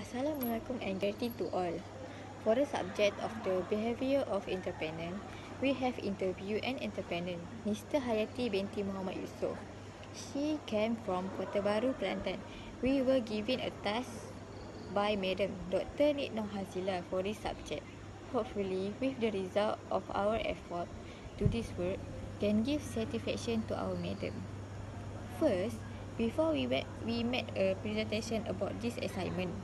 Assalamualaikum and greeting to all. For the subject of the behavior of entrepreneur, we have interviewed an entrepreneur, Mr. Hayati binti Muhammad Yusof. She came from Kota Baru, Kelantan. We were given a task by Madam Dr. Nitno Hazila for this subject. Hopefully, with the result of our effort to this work, can give satisfaction to our madam. First, before we made a presentation about this assignment.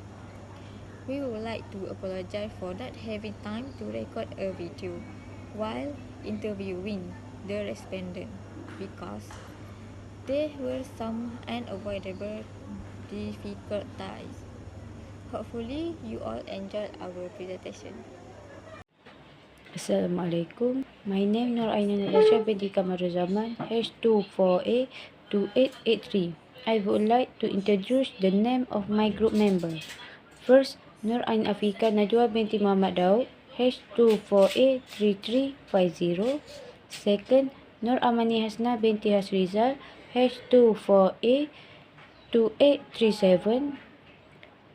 We would like to apologize for not having time to record a video while interviewing the respondent because there were some unavoidable difficulties. Hopefully, you all enjoyed our presentation. Assalamualaikum. My name Nur Ainun Alasha binti Kamaruzaman, H2482883. I would like to introduce the name of my group member. First, Nur Ain Afika Najwa binti Muhammad Daud, H24A3350. Second, Nur Amani Hasna binti Hasrizal, H24A2837.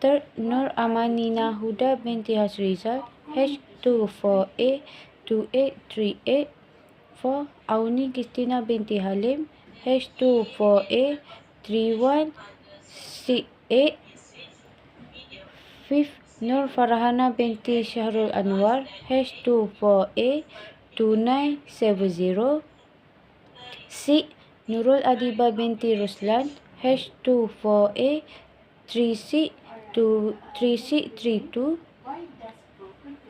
Third, Nur Amanina Huda binti Hasrizal, H24A2838. 4. Auni Christina binti Halim, H24A3168. 5. Nur Farhana binti Shahrul Anwar, H24A2970. 6. Nurul Adiba binti Ruslan, H24A3632.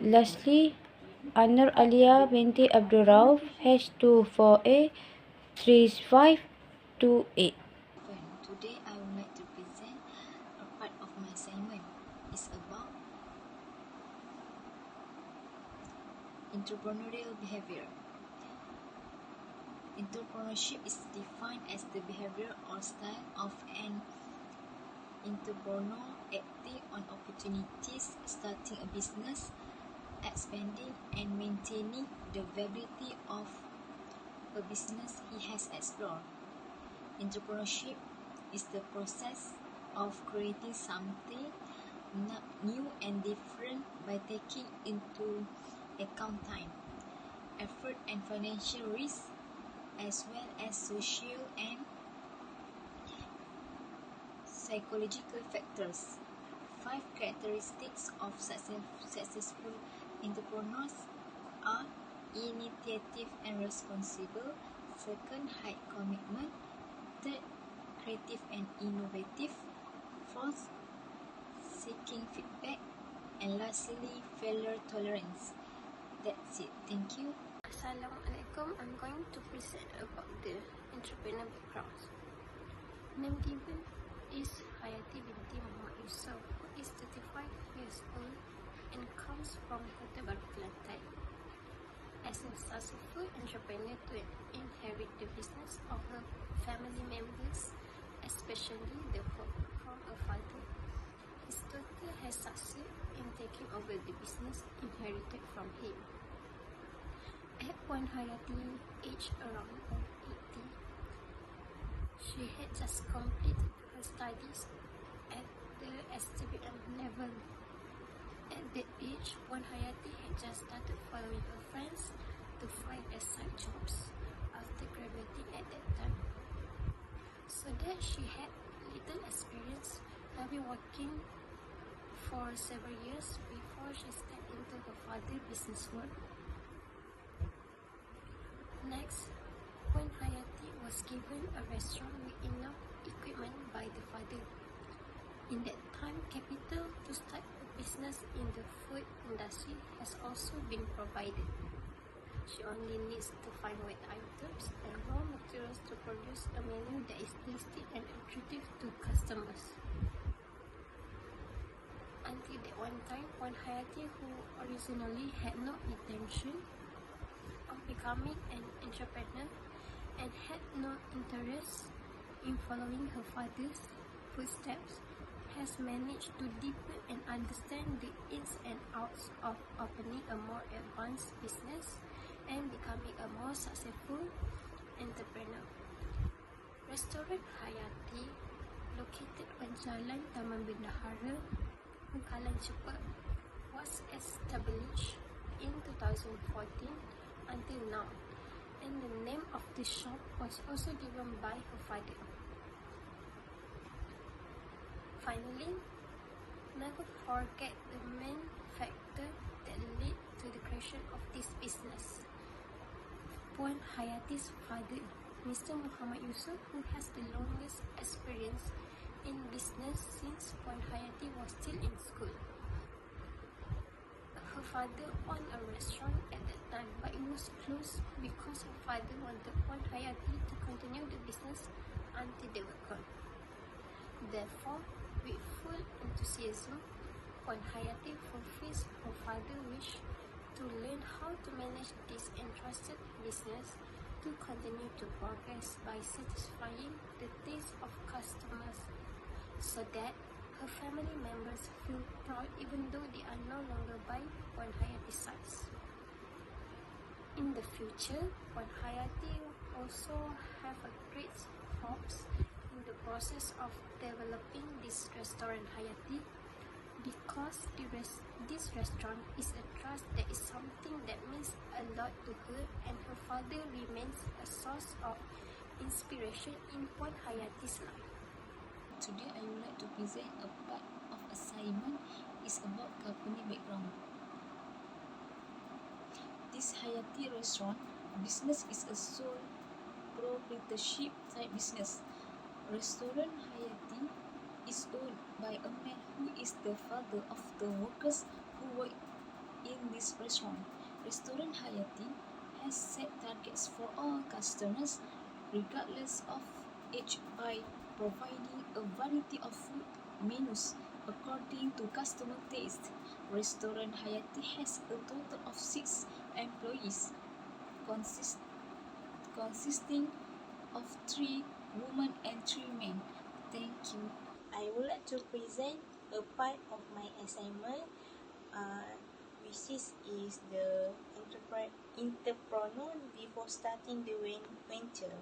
Lastly, Anur Alia binti Abdul Rauf, H24A3528. Today I would like to present a part of my assignment. It's about entrepreneurial behavior. Entrepreneurship is defined as the behavior or style of an entrepreneur acting on opportunities, starting a business, expanding and maintaining the viability of a business he has explored. Entrepreneurship is the process of creating something new and different by taking into account time, effort and financial risk, as well as social and psychological factors. 5 characteristics of successful entrepreneurs are initiative and responsible. Second, high commitment. Third, creative and innovative. Fourth, seeking feedback. And lastly, failure tolerance. That's it. Thank you. Assalamualaikum. I'm going to present about the entrepreneur background. Name given is Hayati binti Muhammad Yusof, who is 35 years old and comes from Kota Baru, Kelantan. As a successful entrepreneur to inherit the business of her family members, especially the from a father, his daughter has succeeded in taking over the business inherited from him. At when Hayati aged around 80, she had just completed her studies at the STBM level. At that age, when Hayati had just started following her friends to find side jobs after graduating at that time, so that she had little experience, having working for several years before she stepped into her father's business world. Next, when Hayati was given a restaurant with enough equipment by the father, in that time, capital to start a business in the food industry has also been provided. She only needs to find right items and raw materials to produce a menu that is tasty and attractive to customers. Until that one time, when Hayati, who originally had no intention of becoming an entrepreneur and had no interest in following her father's footsteps, has managed to deepen and understand the ins and outs of opening a more advanced business and becoming a more successful entrepreneur. Restaurant Hayati, located on Jalan Taman Bendahara, Bengkalan Cepat was established in 2014 until now, and the name of the shop was also given by her father. Finally, never forget the main factor that led to the creation of this business. Puan Hayati's father, Mr. Muhammad Yusuf, who has the longest experience in business since Puan Hayati was still in school. Her father owned a restaurant at that time, but it was closed because her father wanted Puan Hayati to continue the business until they were gone. Therefore, with full enthusiasm, Puan Hayati fulfills her father's wish to learn how to manage this entrusted business to continue to progress by satisfying the taste of customers, so that her family members feel proud even though they are no longer by Puan Hayati's sides. In the future, Puan Hayati also have a great hopes in the process of developing this restaurant Hayati, because this restaurant is a trust that is something that means a lot to her, and her father remains a source of inspiration in Puan Hayati's life. Today I would like to present a part of assignment is about company background. This Hayati restaurant business is a sole proprietorship type business. Restaurant Hayati is owned by a man who is the father of the workers who work in this restaurant. Restaurant Hayati has set targets for all customers, regardless of age, by providing a variety of food menus according to customer taste. Restaurant Hayati has a total of 6 employees, consisting of 3 women and 3 men. Thank you. I would like to present a part of my assignment, which is the entrepreneur before starting the venture.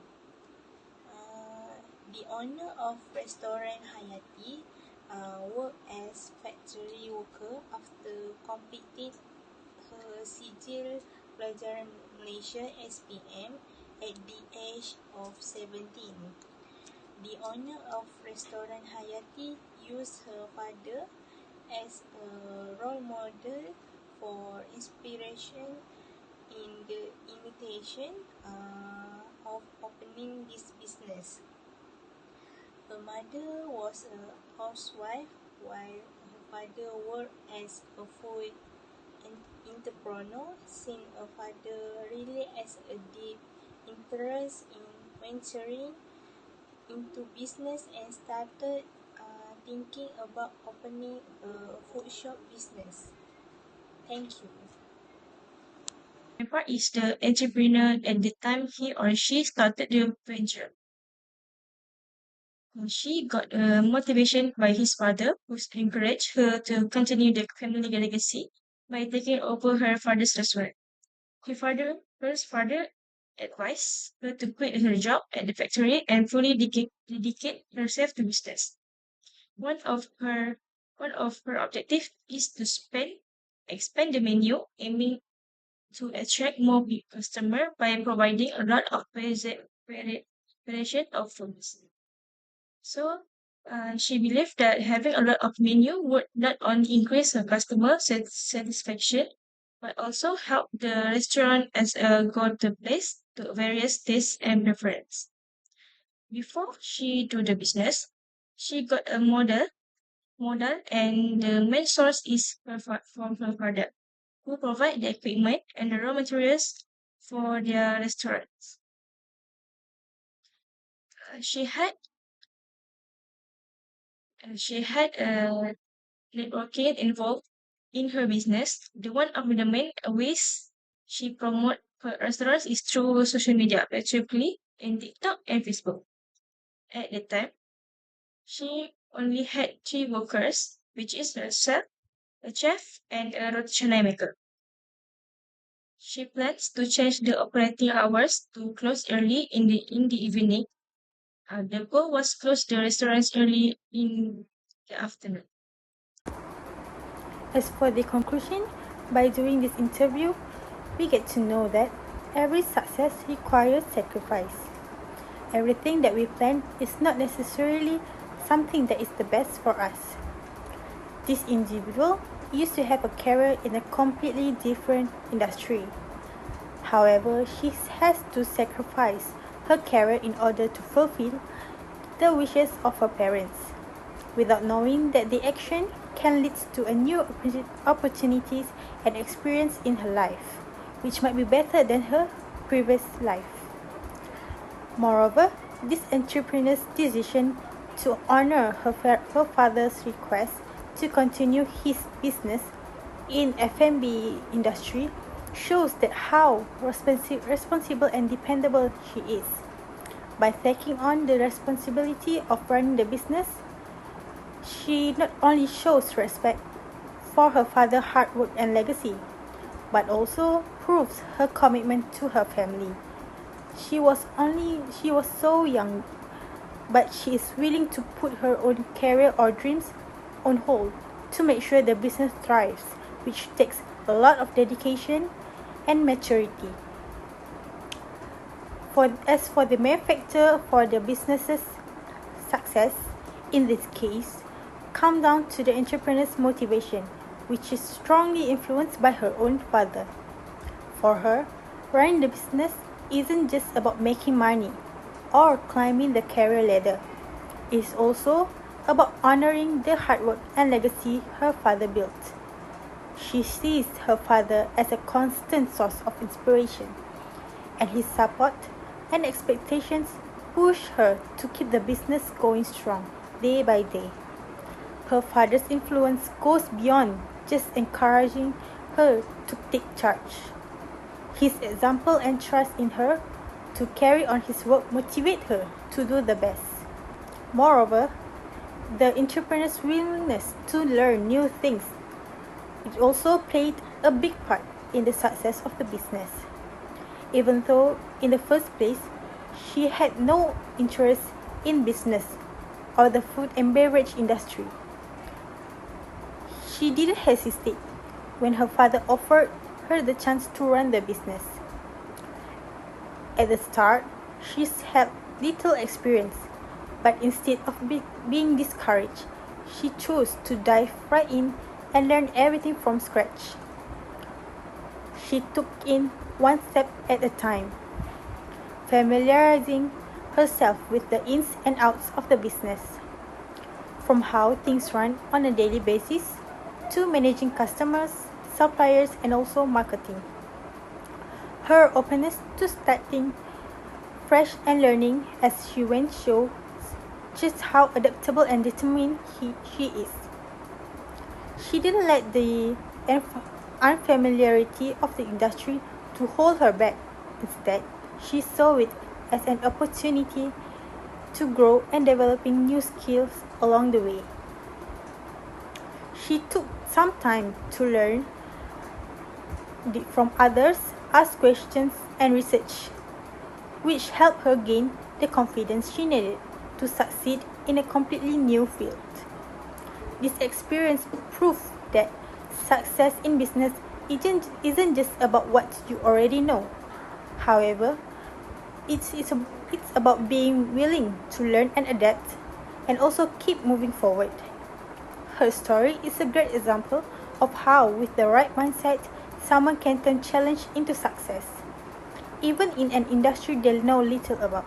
The owner of restaurant Hayati worked as factory worker after completing her Sijil Pelajaran Malaysia SPM at the age of 17. The owner of restaurant Hayati used her father as a role model for inspiration in the imitation of opening this business. Her mother was a housewife while her father worked as a food entrepreneur, since her father really has a deep interest in venturing into business and started thinking about opening a food shop business. Thank you. My part is the entrepreneur at the time he or she started the venture. She got motivation by his father, who encouraged her to continue the family legacy by taking over her father's restaurant. Her father advised her to quit her job at the factory and fully dedicate herself to business. One of her objectives is to expand the menu, aiming to attract more customers by providing a lot of variation of foods. So she believed that having a lot of menu would not only increase her customer satisfaction, but also help the restaurant as a go-to place to various tastes and preference. Before she do the business, she got a model, and the main source is from her father, who provide the equipment and the raw materials for their restaurants. She had networking involved in her business. The one of the main ways she promote her restaurants is through social media, particularly in TikTok and Facebook. At the time, she only had 3 workers, which is a chef, and a rotisserie maker. She plans to change the operating hours to close early in the evening. The goal was close the restaurants early in the afternoon. As for the conclusion, by doing this interview, we get to know that every success requires sacrifice. Everything that we plan is not necessarily something that is the best for us. This individual used to have a career in a completely different industry. However, she has to sacrifice her career in order to fulfill the wishes of her parents, without knowing that the action can lead to a new opportunities and experience in her life, which might be better than her previous life. Moreover, this entrepreneur's decision to honor her father's request to continue his business in F&B industry shows that how responsible and dependable she is. By taking on the responsibility of running the business, she not only shows respect for her father's hard work and legacy, but also proves her commitment to her family. She was so young, but she is willing to put her own career or dreams on hold to make sure the business thrives, which takes a lot of dedication and maturity. As for the main factor for the business's success, in this case, come down to the entrepreneur's motivation, which is strongly influenced by her own father. For her, running the business isn't just about making money or climbing the career ladder. It's also about honoring the hard work and legacy her father built. She sees her father as a constant source of inspiration, and his support and expectations push her to keep the business going strong day by day. Her father's influence goes beyond just encouraging her to take charge. His example and trust in her to carry on his work motivate her to do the best. Moreover, the entrepreneur's willingness to learn new things, it also played a big part in the success of the business. Even though in the first place, she had no interest in business or the food and beverage industry. She didn't hesitate when her father offered her the chance to run the business. At the start, she had little experience, but instead of being discouraged, she chose to dive right in and learn everything from scratch. She took in one step at a time, familiarizing herself with the ins and outs of the business, from how things run on a daily basis to managing customers, suppliers, and also marketing. Her openness to starting fresh and learning as she went shows just how adaptable and determined she is. She didn't let the unfamiliarity of the industry to hold her back. Instead, she saw it as an opportunity to grow and developing new skills along the way. She took some time to learn from others, ask questions, and research, which helped her gain the confidence she needed to succeed in a completely new field. This experience proved that success in business isn't just about what you already know. However, it's about being willing to learn and adapt, and also keep moving forward. Her story is a great example of how, with the right mindset, someone can turn challenge into success, even in an industry they know little about.